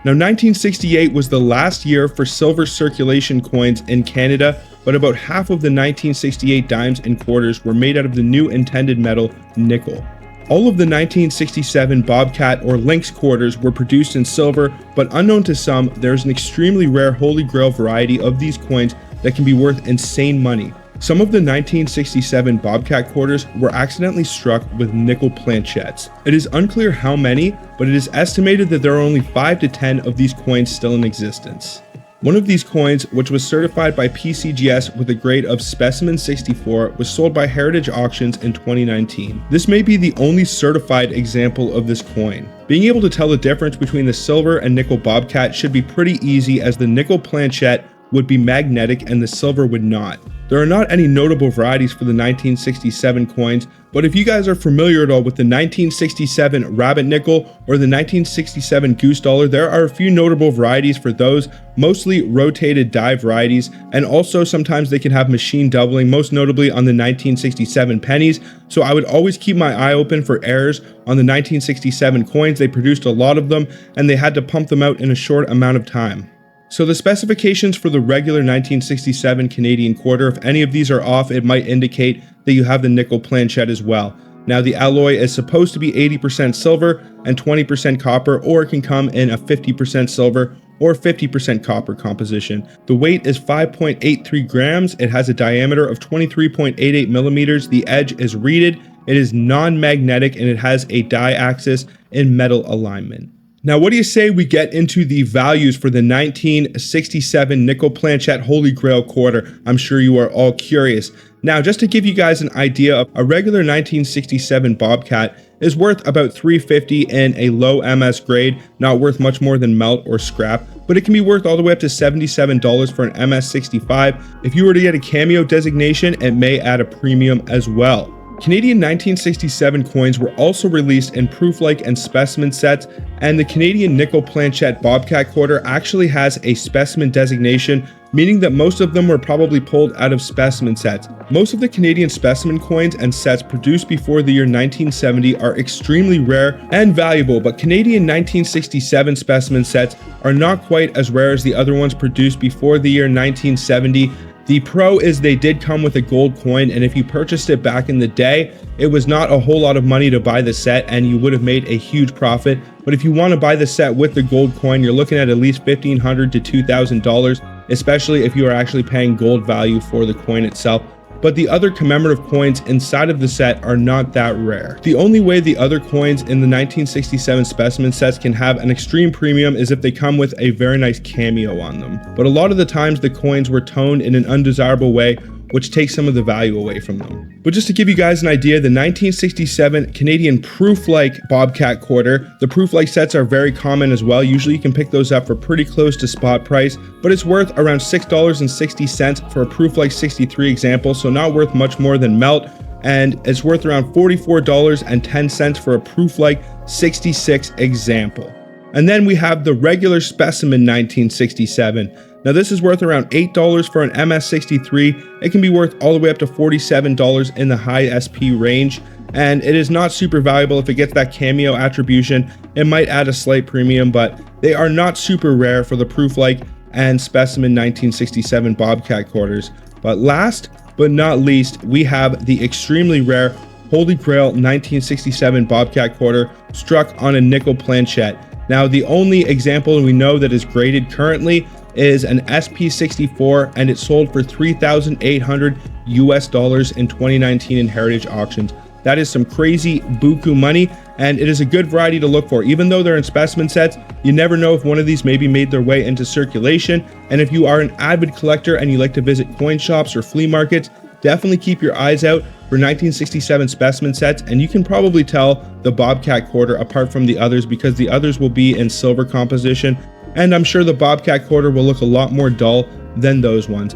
Now 1968 was the last year for silver circulation coins in Canada, but about half of the 1968 dimes and quarters were made out of the new intended metal nickel. All of the 1967 Bobcat or Lynx quarters were produced in silver, but unknown to some, there's an extremely rare Holy Grail variety of these coins that can be worth insane money. Some of the 1967 Bobcat quarters were accidentally struck with nickel planchettes. It is unclear how many, but it is estimated that there are only 5 to 10 of these coins still in existence. One of these coins, which was certified by PCGS with a grade of Specimen 64, was sold by Heritage Auctions in 2019. This may be the only certified example of this coin. Being able to tell the difference between the silver and nickel Bobcat should be pretty easy, as the nickel planchette would be magnetic and the silver would not. There are not any notable varieties for the 1967 coins, but if you guys are familiar at all with the 1967 rabbit nickel or the 1967 goose dollar, there are a few notable varieties for those, mostly rotated die varieties, and also sometimes they can have machine doubling, most notably on the 1967 pennies. So I would always keep my eye open for errors on the 1967 coins. They produced a lot of them and they had to pump them out in a short amount of time. So the specifications for the regular 1967 Canadian quarter, if any of these are off, it might indicate that you have the nickel planchette as well. Now the alloy is supposed to be 80% silver and 20% copper, or it can come in a 50% silver or 50% copper composition. The weight is 5.83 grams. It has a diameter of 23.88 millimeters. The edge is reeded. It is non-magnetic and it has a die axis in metal alignment. Now, what do you say we get into the values for the 1967 nickel planchette Holy Grail quarter? I'm sure you are all curious. Now, just to give you guys an idea, a regular 1967 Bobcat is worth about $350 in a low MS grade, not worth much more than melt or scrap, but it can be worth all the way up to $77 for an MS65. If you were to get a cameo designation, it may add a premium as well. Canadian 1967 coins were also released in proof-like and specimen sets, and the Canadian nickel planchette Bobcat quarter actually has a specimen designation, meaning that most of them were probably pulled out of specimen sets. Most of the Canadian specimen coins and sets produced before the year 1970 are extremely rare and valuable, but Canadian 1967 specimen sets are not quite as rare as the other ones produced before the year 1970. The pro is they did come with a gold coin, and if you purchased it back in the day, it was not a whole lot of money to buy the set and you would have made a huge profit. But if you want to buy the set with the gold coin, you're looking at least $1,500 to $2,000, especially if you are actually paying gold value for the coin itself. But the other commemorative coins inside of the set are not that rare. The only way the other coins in the 1967 specimen sets can have an extreme premium is if they come with a very nice cameo on them. But a lot of the times the coins were toned in an undesirable way, which takes some of the value away from them. But just to give you guys an idea, the 1967 Canadian proof-like Bobcat quarter, the proof-like sets are very common as well. Usually you can pick those up for pretty close to spot price, but it's worth around $6.60 for a proof-like 63 example, so not worth much more than melt, and it's worth around $44.10 for a proof-like 66 example. And then we have the regular specimen 1967. Now this is worth around $8 for an MS63. It can be worth all the way up to $47 in the high SP range, and it is not super valuable. If it gets that cameo attribution, it might add a slight premium, but they are not super rare for the proof-like and specimen 1967 Bobcat quarters. But last but not least, we have the extremely rare Holy Grail 1967 Bobcat quarter struck on a nickel planchette. Now the only example we know that is graded currently is an SP64, and it sold for $3,800 US in 2019 in Heritage Auctions. That is some crazy buku money, and it is a good variety to look for. Even though they're in specimen sets, you never know if one of these maybe made their way into circulation. And if you are an avid collector and you like to visit coin shops or flea markets, definitely keep your eyes out for 1967 specimen sets, and you can probably tell the Bobcat quarter apart from the others because the others will be in silver composition, and I'm sure the Bobcat quarter will look a lot more dull than those ones.